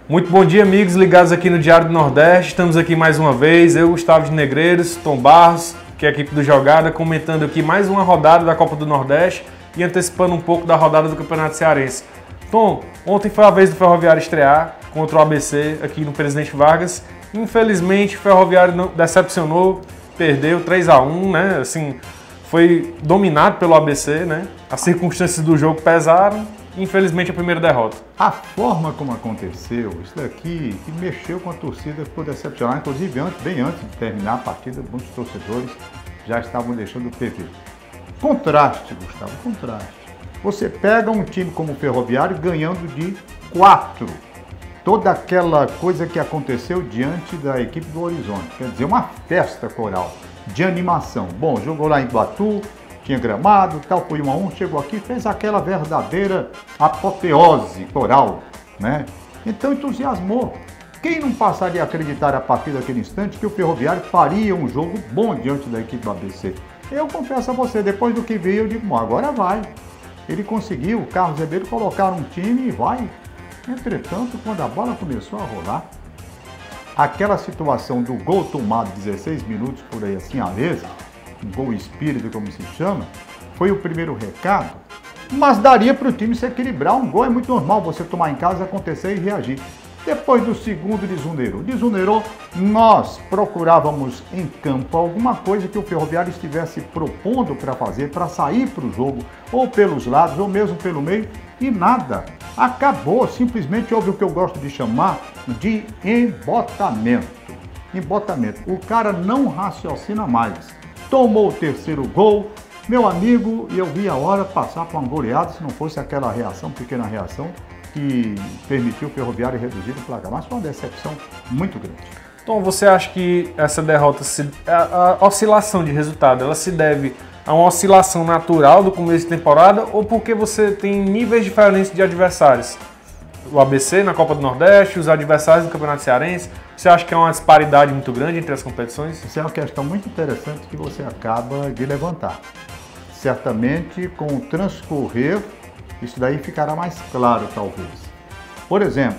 Muito bom dia, amigos ligados aqui no Diário do Nordeste. Estamos aqui mais uma vez, eu, Gustavo de Negreiros, Tom Barros, que é a equipe do Jogada, comentando aqui mais uma rodada da Copa do Nordeste e antecipando um pouco da rodada do Campeonato Cearense. Tom, ontem foi a vez do Ferroviário estrear contra o ABC aqui no Presidente Vargas. Infelizmente, o Ferroviário não decepcionou, perdeu 3-1, né? Assim, foi dominado pelo ABC, né? As circunstâncias do jogo pesaram. Infelizmente, a primeira derrota. A forma como aconteceu, isso daqui que mexeu com a torcida, ficou decepcionada. Inclusive, bem antes de terminar a partida, muitos torcedores já estavam deixando o PV. Contraste, Gustavo, contraste. Você pega um time como o Ferroviário ganhando de 4. Toda aquela coisa que aconteceu diante da equipe do Horizonte. Quer dizer, uma festa coral de animação. Bom, jogou lá em Iguatu, tinha gramado, tal, foi 1-1, chegou aqui, fez aquela verdadeira apoteose coral, né? Então entusiasmou. Quem não passaria a acreditar a partir daquele instante que o Ferroviário faria um jogo bom diante da equipe do ABC? Eu confesso a você, depois do que vi, eu digo, bom, agora vai. Ele conseguiu, o Carlos Ribeiro, colocar um time e vai. Entretanto, quando a bola começou a rolar, aquela situação do gol tomado 16 minutos por aí assim, a vez, um gol espírito, como se chama, foi o primeiro recado, mas daria para o time se equilibrar. Um gol é muito normal você tomar em casa, acontecer e reagir. Depois do segundo, desunerou. Nós procurávamos em campo alguma coisa que o Ferroviário estivesse propondo para fazer, para sair para o jogo, ou pelos lados, ou mesmo pelo meio, e nada. Acabou, simplesmente houve o que eu gosto de chamar de embotamento. Embotamento. O cara não raciocina mais. Tomou o terceiro gol, meu amigo, e eu vi a hora passar para uma goleada, se não fosse aquela reação, pequena reação, que permitiu o Ferroviário reduzir o placar. Mas foi uma decepção muito grande. Então, você acha que essa derrota, a oscilação de resultado, ela se deve a uma oscilação natural do começo de temporada ou porque você tem níveis diferentes de adversários? O ABC na Copa do Nordeste, os adversários do Campeonato Cearense. Você acha que é uma disparidade muito grande entre as competições? Isso é uma questão muito interessante que você acaba de levantar. Certamente, com o transcorrer, isso daí ficará mais claro, talvez. Por exemplo,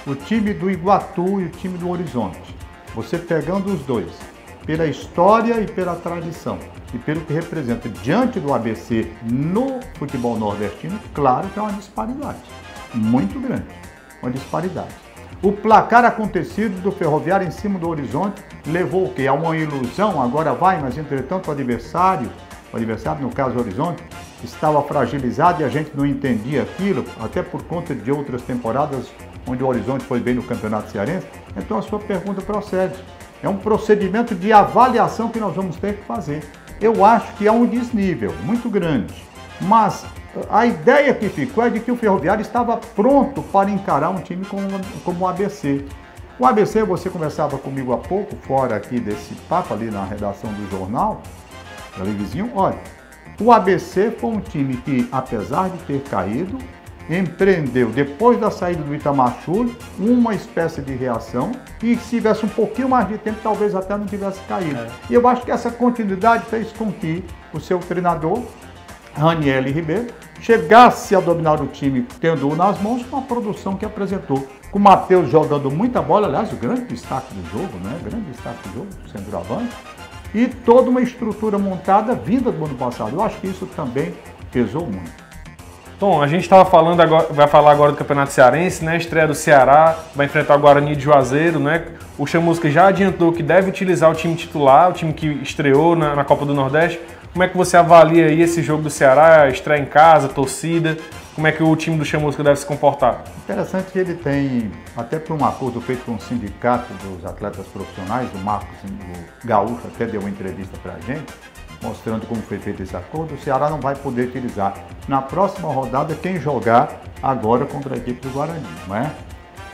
o time do Iguatu e o time do Horizonte. Você pegando os dois, pela história e pela tradição, e pelo que representa diante do ABC no futebol nordestino, claro que é uma disparidade muito grande, uma disparidade. O placar acontecido do Ferroviário em cima do Horizonte levou o quê? A uma ilusão, agora vai, mas entretanto o adversário, no caso o Horizonte, estava fragilizado e a gente não entendia aquilo, até por conta de outras temporadas onde o Horizonte foi bem no Campeonato Cearense. Então a sua pergunta procede. É um procedimento de avaliação que nós vamos ter que fazer. Eu acho que há um desnível muito grande, mas a ideia que ficou é de que o Ferroviário estava pronto para encarar um time como o ABC. O ABC, você conversava comigo há pouco, fora aqui desse papo ali na redação do jornal, ali vizinho, olha, o ABC foi um time que, apesar de ter caído, empreendeu, depois da saída do Itamar Schulli, uma espécie de reação e se tivesse um pouquinho mais de tempo, talvez até não tivesse caído. E eu acho que essa continuidade fez com que o seu treinador, Raniel Ribeiro, chegasse a dominar o time tendo-o nas mãos com a produção que apresentou. Com o Matheus jogando muita bola, aliás, o grande destaque do jogo, né? Grande destaque do jogo, centroavante. E toda uma estrutura montada vinda do ano passado. Eu acho que isso também pesou muito. Tom, a gente estava falando agora, vai falar agora do Campeonato Cearense, né? Estreia do Ceará, vai enfrentar o Guarani de Juazeiro, né? O Chamusca já adiantou que deve utilizar o time titular, o time que estreou na Copa do Nordeste. Como é que você avalia aí esse jogo do Ceará, estreia em casa, torcida? Como é que o time do Chamusca deve se comportar? Interessante que ele tem, até por um acordo feito com o sindicato dos atletas profissionais, o Marcos o Gaúcho até deu uma entrevista para a gente, mostrando como foi feito esse acordo, o Ceará não vai poder utilizar na próxima rodada quem jogar agora contra a equipe do Guarani, não é?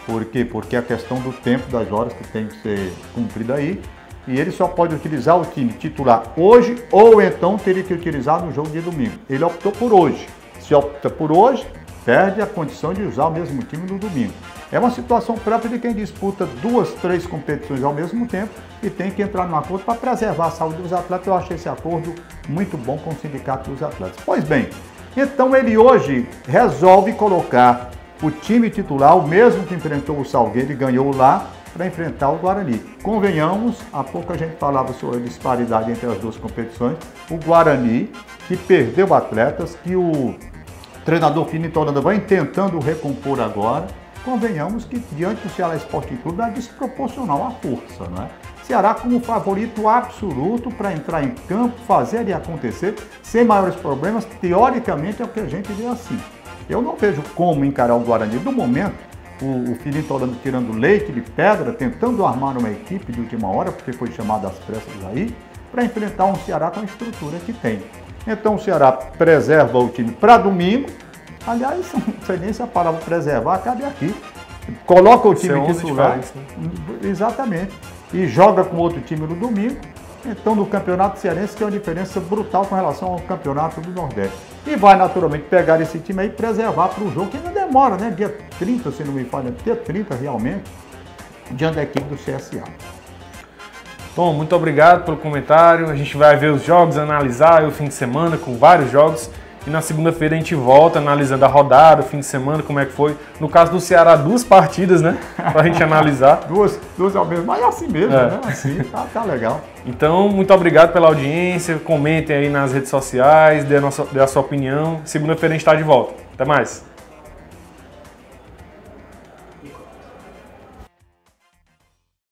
Por quê? Porque a questão do tempo das horas que tem que ser cumprida aí, e ele só pode utilizar o time titular hoje ou então teria que utilizar no jogo de domingo. Ele optou por hoje. Se opta por hoje, perde a condição de usar o mesmo time no domingo. É uma situação própria de quem disputa 2, 3 competições ao mesmo tempo e tem que entrar num acordo para preservar a saúde dos atletas. Eu achei esse acordo muito bom com o Sindicato dos Atletas. Pois bem, então ele hoje resolve colocar o time titular, o mesmo que enfrentou o Salgueiro e ganhou lá, para enfrentar o Guarani. Convenhamos, há pouco a gente falava sobre a disparidade entre as duas competições, o Guarani, que perdeu atletas, que o treinador Filinto Holanda vai tentando recompor agora, convenhamos que diante do Ceará Sporting Clube é desproporcional a força, não é? Ceará como favorito absoluto para entrar em campo, fazer e acontecer, sem maiores problemas, teoricamente é o que a gente vê assim. Eu não vejo como encarar o Guarani no momento, o Filinto Holanda tirando leite de pedra, tentando armar uma equipe de última hora, porque foi chamado às pressas aí, para enfrentar um Ceará com a estrutura que tem. Então o Ceará preserva o time para domingo. Aliás, não sei nem se a palavra preservar cabe aqui. Coloca o time titular, né? Exatamente, e joga com outro time no domingo. Então, no Campeonato Cearense, que é uma diferença brutal com relação ao Campeonato do Nordeste. E vai, naturalmente, pegar esse time aí e preservar para o jogo, que ainda demora, né? Dia 30, se não me falha, dia 30 realmente, diante da equipe do CSA. Tom, muito obrigado pelo comentário. A gente vai ver os jogos, analisar o fim de semana com vários jogos. E na segunda-feira a gente volta analisando a rodada, o fim de semana, como é que foi. No caso do Ceará, 2 partidas, né? Pra gente analisar. duas ao mesmo, mas é assim mesmo, né? Assim, tá legal. Então, muito obrigado pela audiência. Comentem aí nas redes sociais, dê a sua opinião. Segunda-feira a gente está de volta. Até mais.